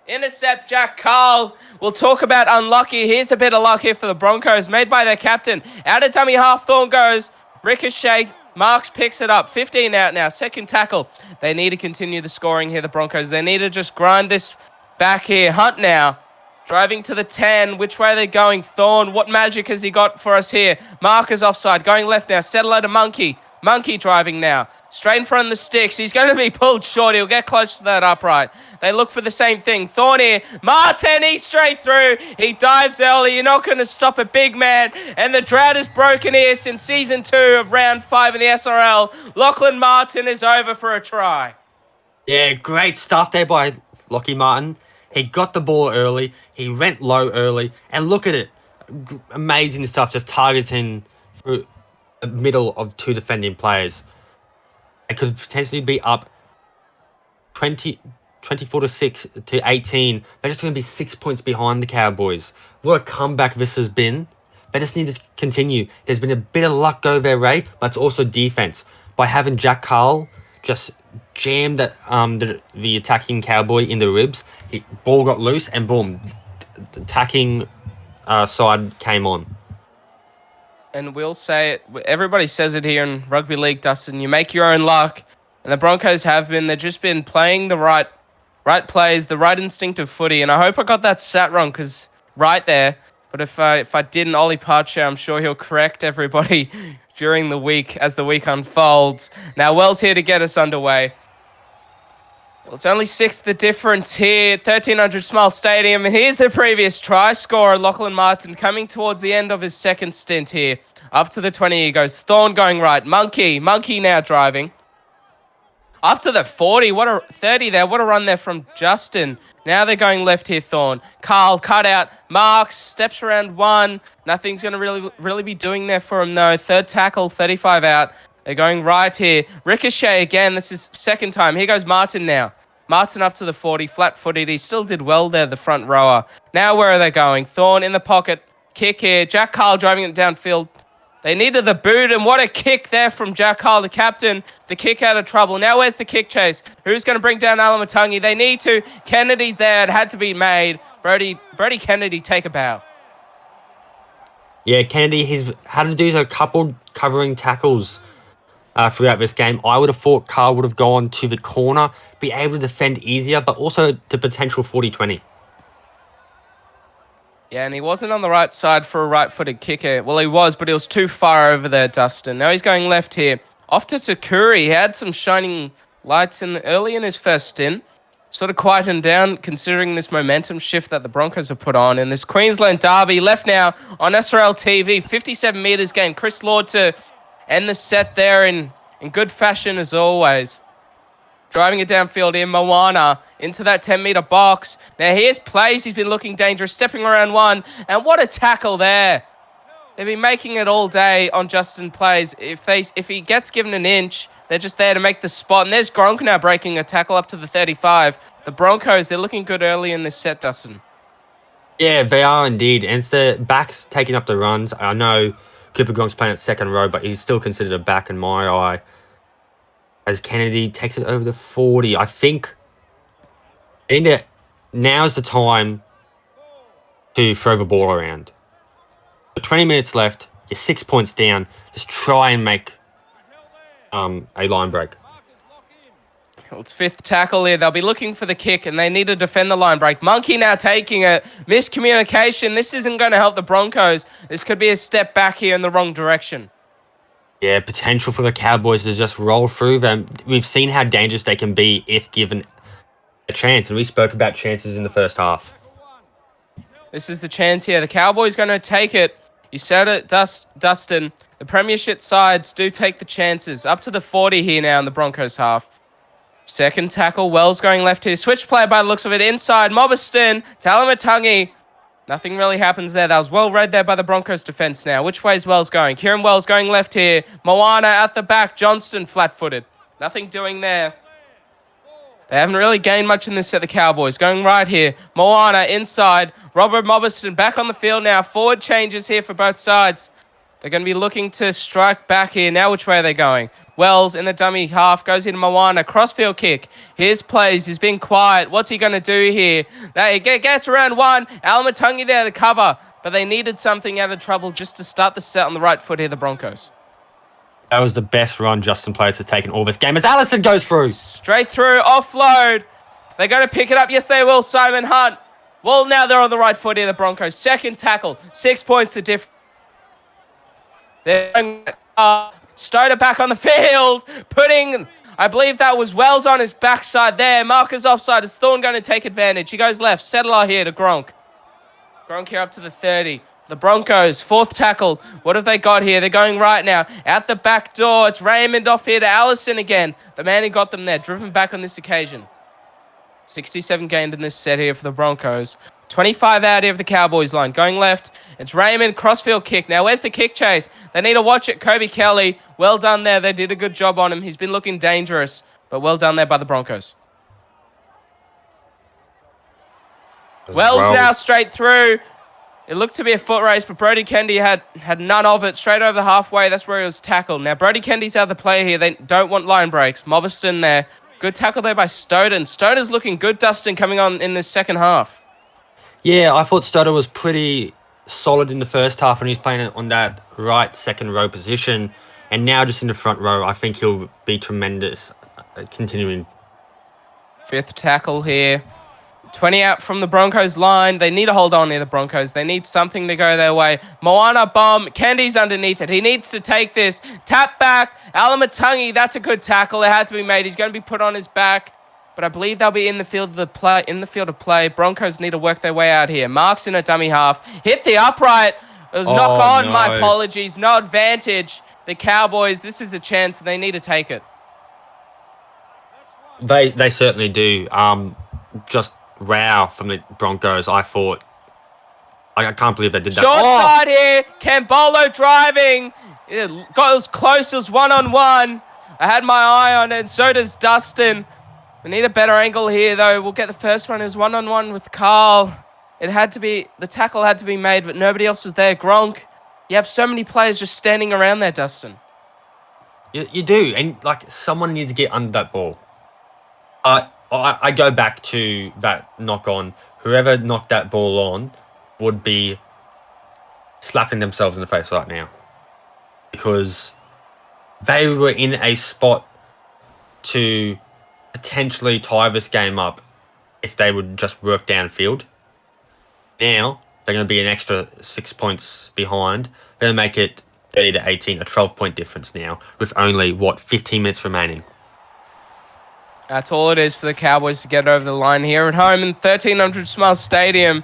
Speaker 1: Intercept, Jack Carl. We'll talk about unlucky. Here's a bit of luck here for the Broncos, made by their captain. Out of dummy half, Thorne goes. Ricochet. Marks picks it up. 15 out now. 2nd tackle. They need to continue the scoring here, the Broncos. They need to just grind this back here. Hunt now. Driving to the 10. Which way are they going? Thorne, what magic has he got for us here? Marker's offside. Going left now. Settle out to Monkey. Monkey driving now. Straight in front of the sticks. He's going to be pulled short. He'll get close to that upright. They look for the same thing. Thorne here. Martin, he's straight through. He dives early. You're not going to stop a big man. And the drought is broken here since Season 2 of Round 5 in the SRL. Lachlan Martin is over for a try.
Speaker 2: Yeah, great stuff there by Lockie Martin. He got the ball early. He went low early. And look at it. Amazing stuff, just targeting through the middle of 2 defending players. It could potentially be up 24 to 6 to 18. They're just going to be 6 points behind the Cowboys. What a comeback this has been. They just need to continue. There's been a bit of luck go their way, but it's also defense. By having Jack Carl just jam the attacking Cowboy in the ribs, ball got loose, and boom, the attacking side came on.
Speaker 1: And we'll say it, everybody says it here in rugby league, Dustin, you make your own luck. And the Broncos have been. They've just been playing the right plays, the right instinctive footy. And I hope I got that stat wrong, because right there. But if I didn't, Ollie Parcher, I'm sure he'll correct everybody during the week as the week unfolds. Now, Wells here to get us underway. Well, it's only 6 the difference here, 1300 Smile Stadium. And here's the previous try scorer, Lachlan Martin, coming towards the end of his second stint here. Up to the 20, he goes. Thorne going right. Monkey now driving. Up to the 40, 30 there. What a run there from Justin. Now they're going left here, Thorne. Carl, cut out. Marks, steps around 1. Nothing's going to really be doing there for him, though. Third tackle, 35 out. They're going right here. Ricochet again. This is second time. Here goes Martin now. Martin up to the 40, flat-footed. He still did well there, the front rower. Now where are they going? Thorne in the pocket. Kick here. Jack Carl driving it downfield. They needed the boot, and what a kick there from Jack Carl, the captain. The kick out of trouble. Now where's the kick chase? Who's going to bring down Alamatangi? They need to. Kennedy's there. It had to be made. Brody Kennedy, take a bow.
Speaker 2: Yeah, Kennedy, he's had to do a couple covering tackles throughout this game. I would have thought Carl would have gone to the corner, be able to defend easier, but also the potential 40-20.
Speaker 1: Yeah, and he wasn't on the right side for a right-footed kicker. Well, he was, but he was too far over there, Dustin. Now he's going left here. Off to Takuri. He had some shining lights early in his first stint. Sort of quietened down considering this momentum shift that the Broncos have put on. In this Queensland derby, left now on SRL TV. 57 metres gained. Chris Lord to end the set there in good fashion as always. Driving it downfield in Moana into that 10-metre box. Now here's plays. He's been looking dangerous, stepping around 1. And what a tackle there. They've been making it all day on Justin plays. If he gets given an inch, they're just there to make the spot. And there's Gronk now breaking a tackle up to the 35. The Broncos, they're looking good early in this set, Dustin.
Speaker 2: Yeah, they are indeed. And it's the backs taking up the runs. I know Cooper Gronk's playing at second row, but he's still considered a back in my eye. As Kennedy takes it over the 40. I think now's the time to throw the ball around. 20 minutes left. You're 6 points down. Just try and make a line break.
Speaker 1: Well, it's fifth tackle here. They'll be looking for the kick, and they need to defend the line break. Monkey now taking it. Miscommunication. This isn't going to help the Broncos. This could be a step back here in the wrong direction.
Speaker 2: Yeah, potential for the Cowboys to just roll through them. We've seen how dangerous they can be if given a chance, and we spoke about chances in the first half.
Speaker 1: This is the chance here. The Cowboys going to take it. You said it, Dustin. The Premiership sides do take the chances. Up to the 40 here now in the Broncos half. Second tackle. Wells going left here. Switch play by the looks of it. Inside. Mobiston. Talamatangi. Nothing really happens there. That was well read there by the Broncos defense now. Which way is Wells going? Kieran Wells going left here. Moana at the back. Johnston flat-footed. Nothing doing there. They haven't really gained much in this set, the Cowboys. Going right here. Moana inside. Robert Mobiston back on the field now. Forward changes here for both sides. They're going to be looking to strike back here. Now which way are they going? Wells in the dummy half. Goes into Moana. Crossfield kick. Here's plays. He's been quiet. What's he going to do here? He gets around 1. Alamatangi there to cover. But they needed something out of trouble just to start the set on the right foot here, the Broncos.
Speaker 2: That was the best run Justin Players has taken all this game as Allison goes through.
Speaker 1: Straight through. Offload. They're going to pick it up. Yes, they will. Simon Hunt. Well, now they're on the right foot here, the Broncos. Second tackle. 6 points to difference. They're going Stoder back on the field, putting, I believe that was Wells on his backside there. Marcus offside. Is Thorne going to take advantage? He goes left. Settler here to Gronk. Gronk here up to the 30. The Broncos, fourth tackle. What have they got here? They're going right now. Out the back door. It's Raymond off here to Allison again. The man who got them there, driven back on this occasion. 67 gained in this set here for the Broncos. 25 out here of the Cowboys line. Going left. It's Raymond. Crossfield kick. Now, where's the kick chase? They need to watch it. Kobe Kelly. Well done there. They did a good job on him. He's been looking dangerous. But well done there by the Broncos. Wells now straight through. It looked to be a foot race, but Brody Kennedy had none of it. Straight over the halfway, that's where he was tackled. Now, Brody Kennedy's out of the play here. They don't want line breaks. Mobiston there. Good tackle there by Stoden. Stoden's looking good, Dustin, coming on in this second half.
Speaker 2: Yeah, I thought Stoder was pretty solid in the first half when he was playing on that right second row position. And now just in the front row, I think he'll be tremendous continuing.
Speaker 1: Fifth tackle here. 20 out from the Broncos line. They need to hold on near the Broncos. They need something to go their way. Moana bomb. Kennedy's underneath it. He needs to take this. Tap back. Alamatangi, that's a good tackle. It had to be made. He's going to be put on his back. But I believe they'll be in the field of play. Broncos need to work their way out here. Marks in a dummy half. Hit the upright. It was knock on. No. My apologies. No advantage. The Cowboys, this is a chance. They need to take it.
Speaker 2: They certainly do. Just wow from the Broncos. I thought, I can't believe they did that.
Speaker 1: Short side here. Cambolo driving. It got as close as one-on-one. I had my eye on it, and so does Dustin. We need a better angle here, though. We'll get the first one as one-on-one with Carl. The tackle had to be made, but nobody else was there. Gronk, you have so many players just standing around there, Dustin.
Speaker 2: You do, and like someone needs to get under that ball. I go back to that knock on. Whoever knocked that ball on would be slapping themselves in the face right now. Because they were in a spot to potentially tie this game up if they would just work downfield. Now, they're going to be an extra 6 points behind. They're going to make it 30-18, a 12-point difference now, with only, 15 minutes remaining.
Speaker 1: That's all it is for the Cowboys to get over the line here at home in 1300 Smile Stadium.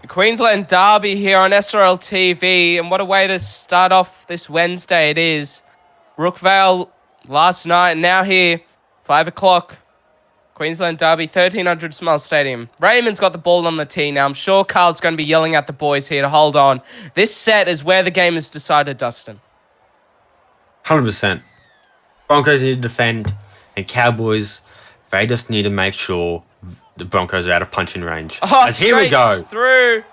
Speaker 1: The Queensland Derby here on SRL TV, and what a way to start off this Wednesday it is. Brookvale last night, and now here, 5 o'clock. Queensland Derby, 1300 Smile Stadium. Raymond's got the ball on the tee now. I'm sure Carl's going to be yelling at the boys here to hold on. This set is where the game is decided, Dustin.
Speaker 2: 100%. Broncos need to defend, and Cowboys, they just need to make sure the Broncos are out of punching range.
Speaker 1: Oh,
Speaker 2: here we go.
Speaker 1: Through.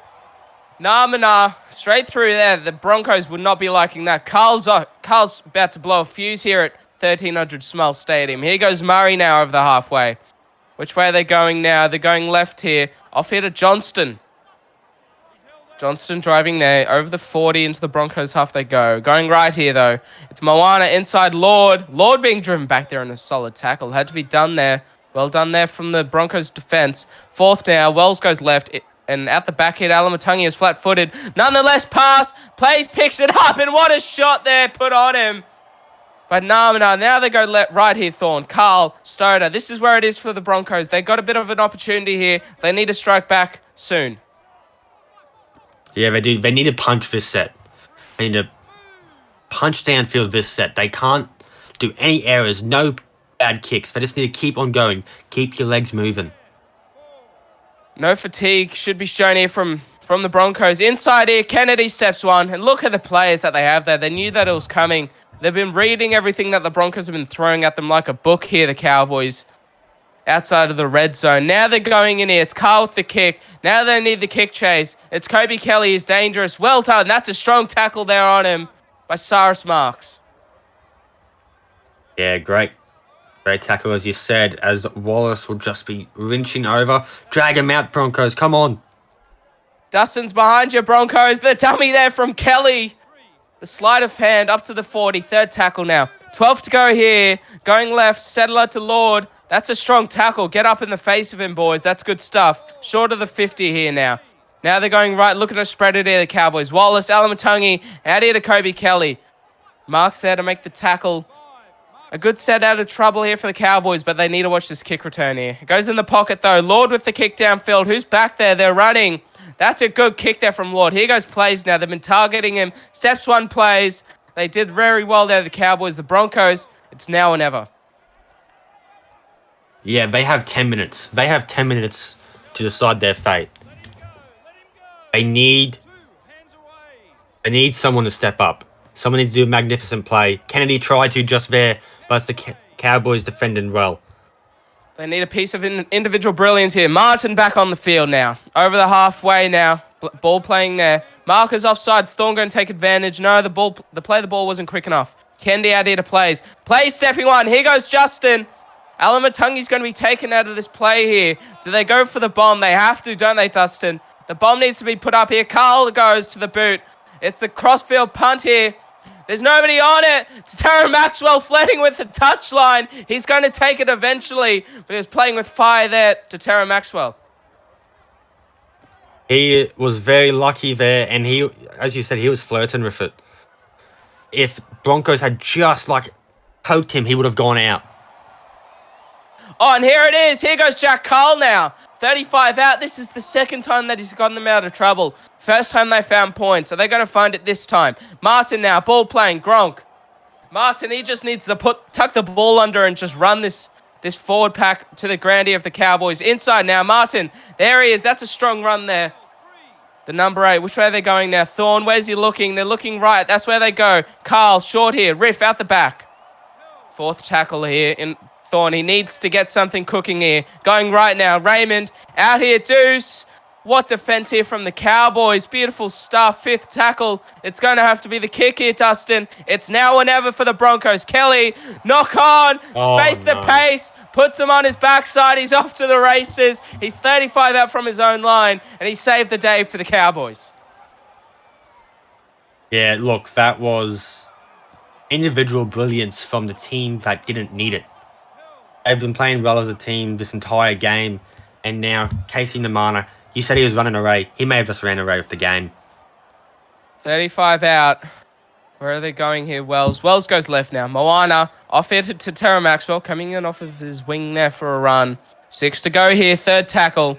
Speaker 1: Namana, straight through there. The Broncos would not be liking that. Carl's about to blow a fuse here at 1300 Smile Stadium. Here goes Murray now over the halfway. Which way are they going now? They're going left here. Off here to Johnston. Johnston driving there. Over the 40 into the Broncos half they go. Going right here, though. It's Moana inside Lord. Lord being driven back there in a solid tackle. Had to be done there. Well done there from the Broncos defense. Fourth now. Wells goes left. And at the back here, Alamatangi is flat-footed. Nonetheless, pass. Plays, picks it up. And what a shot there put on him. But Namana, now they go right here, Thorne. Carl, Stoder. This is where it is for the Broncos. They got a bit of an opportunity here. They need to strike back soon.
Speaker 2: Yeah, they do. They need to punch this set. They need to punch downfield this set. They can't do any errors, no bad kicks. They just need to keep on going. Keep your legs moving.
Speaker 1: No fatigue should be shown here from the Broncos. Inside here, Kennedy steps one. And look at the players that they have there. They knew that it was coming. They've been reading everything that the Broncos have been throwing at them like a book here, the Cowboys. Outside of the red zone. Now they're going in here. It's Carl with the kick. Now they need the kick chase. It's Kobe Kelly. He's dangerous. Well done. That's a strong tackle there on him by Cyrus Marks.
Speaker 2: Yeah, great. Great tackle, as you said, as Wallace will just be wrenching over. Drag him out, Broncos. Come on.
Speaker 1: Dustin's behind you, Broncos. The dummy there from Kelly. The sleight of hand up to the 40. Third tackle now. 12 to go here. Going left. Settler to Lord. That's a strong tackle. Get up in the face of him, boys. That's good stuff. Short of the 50 here now. Now they're going right. Looking to spread it here, the Cowboys. Wallace, Alamatangi. Out here to Kobe Kelly. Mark's there to make the tackle. A good set out of trouble here for the Cowboys, but they need to watch this kick return here. It goes in the pocket, though. Lord with the kick downfield. Who's back there? They're running. That's a good kick there from Lord. Here goes plays now. They've been targeting him. Steps one plays. They did very well there, the Cowboys. The Broncos, it's now or never.
Speaker 2: Yeah, they have 10 minutes. They have 10 minutes to decide their fate. They need someone to step up. Someone needs to do a magnificent play. Kennedy tried to just there, but it's the Cowboys defending well.
Speaker 1: They need a piece of individual brilliance here. Martin back on the field now. Over the halfway now. Ball playing there. Marcus offside. Thorn going to take advantage. No, the play of the ball wasn't quick enough. Kendi out here to plays. Play stepping one. Here goes Justin. Alamatungi's going to be taken out of this play here. Do they go for the bomb? They have to, don't they, Dustin? The bomb needs to be put up here. Carl goes to the boot. It's the crossfield punt here. There's nobody on it. It's Tara Maxwell flirting with the touchline. He's going to take it eventually, but he was playing with fire there to Tara Maxwell.
Speaker 2: He was very lucky there, and he, as you said, he was flirting with it. If Broncos had just, poked him, he would have gone out.
Speaker 1: Oh, and here it is. Here goes Jack Carl now. 35 out. This is the second time that he's gotten them out of trouble. First time they found points. Are they going to find it this time? Martin now. Ball playing. Gronk. Martin, he just needs to tuck the ball under and just run this forward pack to the ground here of the Cowboys. Inside now. Martin. There he is. That's a strong run there. The number 8. Which way are they going now? Thorn. Where's he looking? They're looking right. That's where they go. Carl. Short here. Riff out the back. Fourth tackle here in Thorn. He needs to get something cooking here. Going right now. Raymond out here. Deuce. What defense here from the Cowboys. Beautiful stuff. Fifth tackle. It's going to have to be the kick here, Dustin. It's now or never for the Broncos. Kelly. Knock on. Space the pace. Puts him on his backside. He's off to the races. He's 35 out from his own line. And he saved the day for the Cowboys.
Speaker 2: Yeah, look, that was individual brilliance from the team that didn't need it. They've been playing well as a team this entire game, and now Casey Namana, you said he was running away. He may have just ran away with the game.
Speaker 1: 35 out. Where are they going here? Wells goes left now. Moana off it to Tara Maxwell, coming in off of his wing there for a run. 6 to go here, third tackle.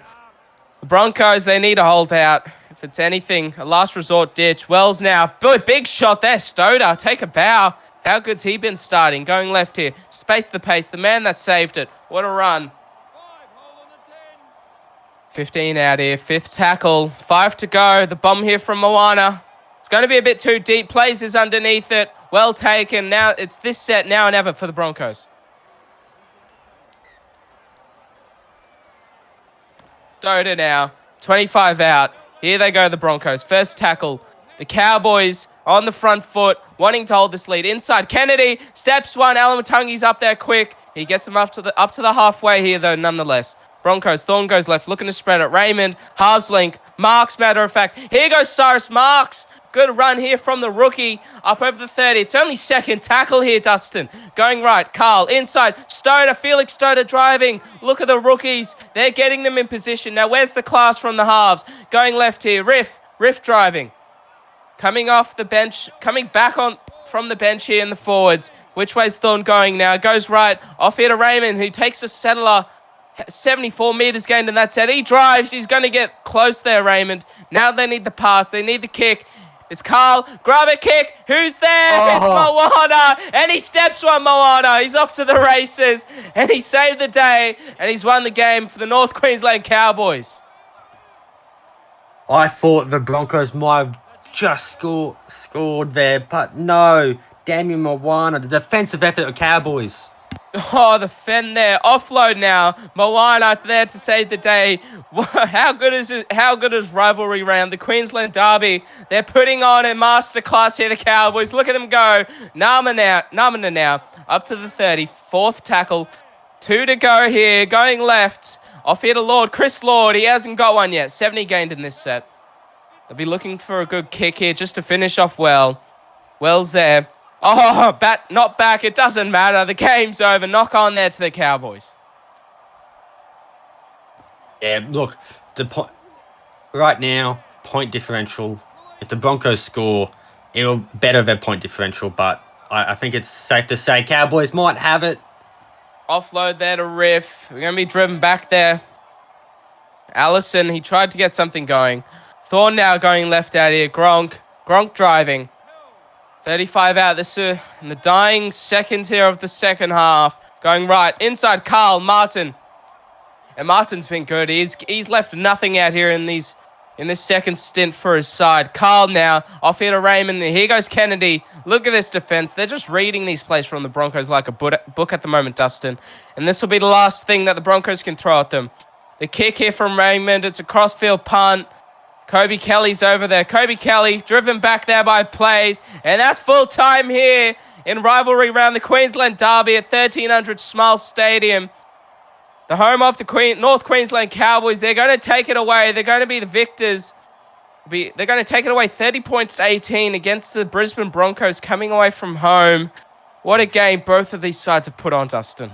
Speaker 1: The Broncos, they need a hold out. If it's anything, a last resort ditch. Wells now. Big shot there. Stoder, take a bow. How good's he been starting? Going left here. Space the pace. The man that saved it. What a run. 15 out here. Fifth tackle. 5 to go. The bomb here from Moana. It's going to be a bit too deep. Plays is underneath it. Well taken. Now it's this set now and ever for the Broncos. Stoder now. 25 out. Here they go, the Broncos. First tackle. The Cowboys on the front foot, wanting to hold this lead. Inside, Kennedy steps one. Alamatungi's up there quick. He gets them up to the halfway here, though, nonetheless. Broncos, Thorn goes left, looking to spread it. Raymond, halves link. Marks, matter of fact. Here goes Cyrus Marks. Good run here from the rookie. Up over the 30. It's only second tackle here, Dustin. Going right. Carl, inside. Stoner, Felix Stoner driving. Look at the rookies. They're getting them in position. Now, where's the class from the halves? Going left here. Riff driving. Coming off the bench, coming back on from the bench here in the forwards. Which way's Thorn going now? Goes right, off here to Raymond, who takes a settler. 74 meters gained in that set. He drives, he's going to get close there, Raymond. Now they need the pass, they need the kick. It's Carl, grab a kick. Who's there? It's Moana, and he steps one, Moana. He's off to the races, and he saved the day, and he's won the game for the North Queensland Cowboys.
Speaker 2: I thought the Broncos might have just scored there, but no. Damn you, Moana. The defensive effort of Cowboys.
Speaker 1: Oh, the fend there. Offload now. Moana there to save the day. How good is Rivalry round? The Queensland Derby. They're putting on a masterclass here, the Cowboys. Look at them go. Namana now. Up to the 30. Fourth tackle. 2 to go here. Going left. Off here to Lord. Chris Lord. He hasn't got one yet. 70 gained in this set. They'll be looking for a good kick here just to finish off well. Wells there. Oh, not back. It doesn't matter. The game's over. Knock on there to the Cowboys.
Speaker 2: Yeah, look, right now, point differential. If the Broncos score, it'll better their point differential, but I think it's safe to say Cowboys might have it.
Speaker 1: Offload there to Riff. We're going to be driven back there. Allison, he tried to get something going. Thorn now going left out here. Gronk driving. 35 out. This in the dying seconds here of the second half. Going right. Inside Carl, Martin. And Martin's been good. He's left nothing out here in these in this second stint for his side. Carl now, off here to Raymond. Here goes Kennedy. Look at this defense. They're just reading these plays from the Broncos like a book at the moment, Dustin. And this will be the last thing that the Broncos can throw at them. The kick here from Raymond. It's a crossfield punt. Kobe Kelly's over there. Kobe Kelly driven back there by plays. And that's full time here in rivalry round the Queensland Derby at 1300 Smile Stadium. The home of the North Queensland Cowboys. They're going to take it away. They're going to be the victors. They're going to take it away 30 points to 18 against the Brisbane Broncos coming away from home. What a game both of these sides have put on, Dustin.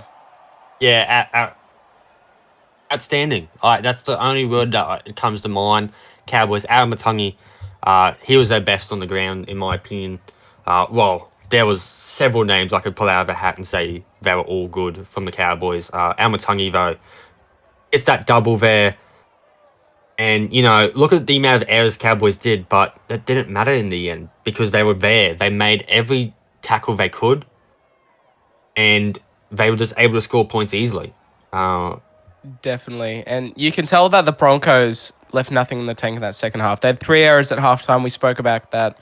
Speaker 2: Yeah, outstanding. That's the only word that comes to mind. Cowboys, Aaron Matangi, he was their best on the ground, in my opinion. There was several names I could pull out of a hat and say they were all good from the Cowboys. Aaron Matangi, though, it's that double there. And, look at the amount of errors Cowboys did, but that didn't matter in the end because they were there. They made every tackle they could, and they were just able to score points easily.
Speaker 1: Definitely. And you can tell that the Broncos left nothing in the tank in that second half. They had 3 errors at halftime. We spoke about that.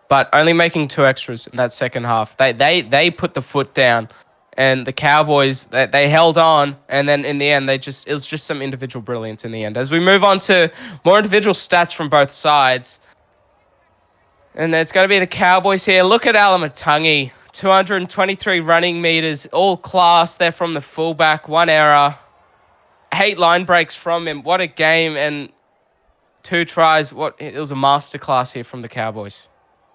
Speaker 1: But only making 2 extras in that second half. They put the foot down. And the Cowboys, they held on. And then in the end, it was just some individual brilliance in the end. As we move on to more individual stats from both sides. And it's going to be the Cowboys here. Look at Alamatangi. 223 running meters. All class there from the fullback. 1 error. 8 line breaks from him. What a game. And 2 tries. It was a masterclass here from the Cowboys.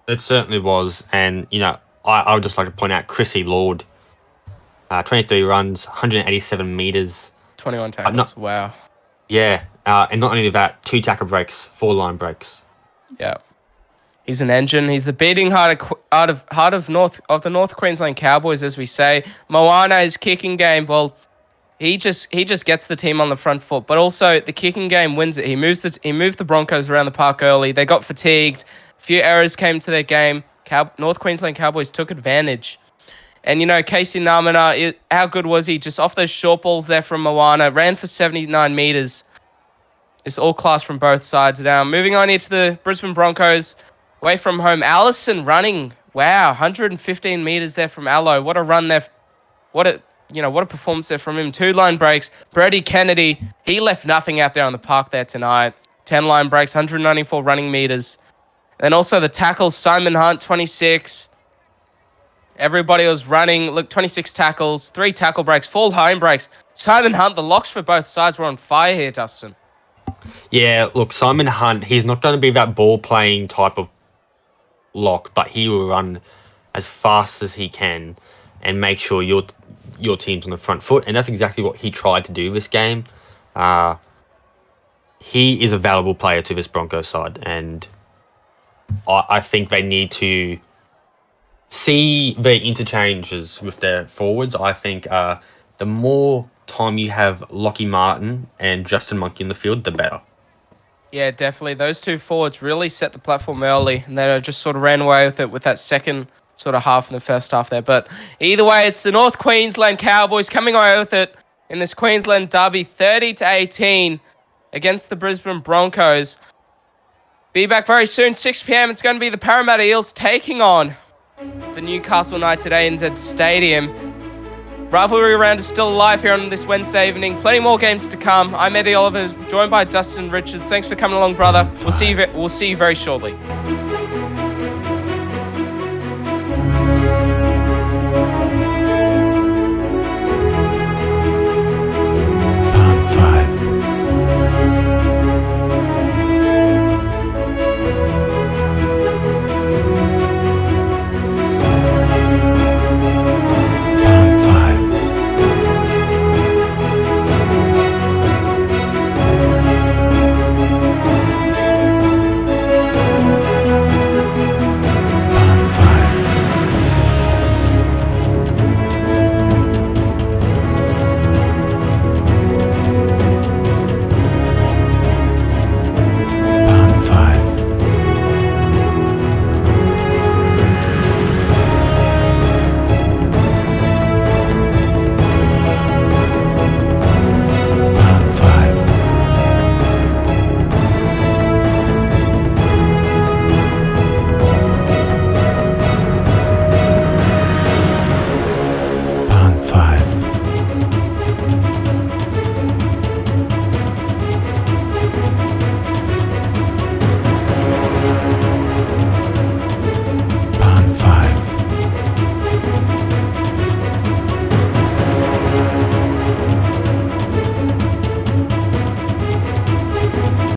Speaker 2: It certainly was. And, I would just like to point out Chrissy Lord. 23 runs, 187 meters.
Speaker 1: 21 tackles. Wow.
Speaker 2: Yeah. And not only that, 2 tackle breaks, 4 line breaks.
Speaker 1: Yeah. He's an engine. He's the beating heart of the North Queensland Cowboys, as we say. Moana's kicking game, well, he just gets the team on the front foot, but also the kicking game wins it. He moved the Broncos around the park early. They got fatigued. A few errors came to their game. North Queensland Cowboys took advantage. And, Casey Namana, how good was he? Just off those short balls there from Moana. Ran for 79 meters. It's all class from both sides now. Moving on here to the Brisbane Broncos. Away from home. Allison running. Wow, 115 meters there from Allo. What a run there. What a performance there from him. 2 line breaks. Brody Kennedy, he left nothing out there on the park there tonight. 10 line breaks, 194 running meters. And also the tackles. Simon Hunt, 26. Everybody was running. Look, 26 tackles, 3 tackle breaks, 4 home breaks. Simon Hunt, the locks for both sides were on fire here, Dustin.
Speaker 2: Yeah, look, Simon Hunt, he's not going to be that ball-playing type of lock, but he will run as fast as he can and make sure your team's on the front foot. And that's exactly what he tried to do this game. He is a valuable player to this Broncos side, and I think they need to see the interchanges with their forwards. I think the more time you have Lockie Martin and Justin Monkey in the field, the better.
Speaker 1: Yeah, definitely. Those 2 forwards really set the platform early, and they just sort of ran away with it with that second sort of half in the first half there. But either way, it's the North Queensland Cowboys coming away with it in this Queensland Derby, 30-18 against the Brisbane Broncos. Be back very soon, 6 p.m. It's going to be the Parramatta Eels taking on the Newcastle Knights at ANZ Stadium. Rivalry round is still alive here on this Wednesday evening. Plenty more games to come. I'm Eddie Oliver, joined by Dustin Richards. Thanks for coming along, brother. We'll see you very shortly.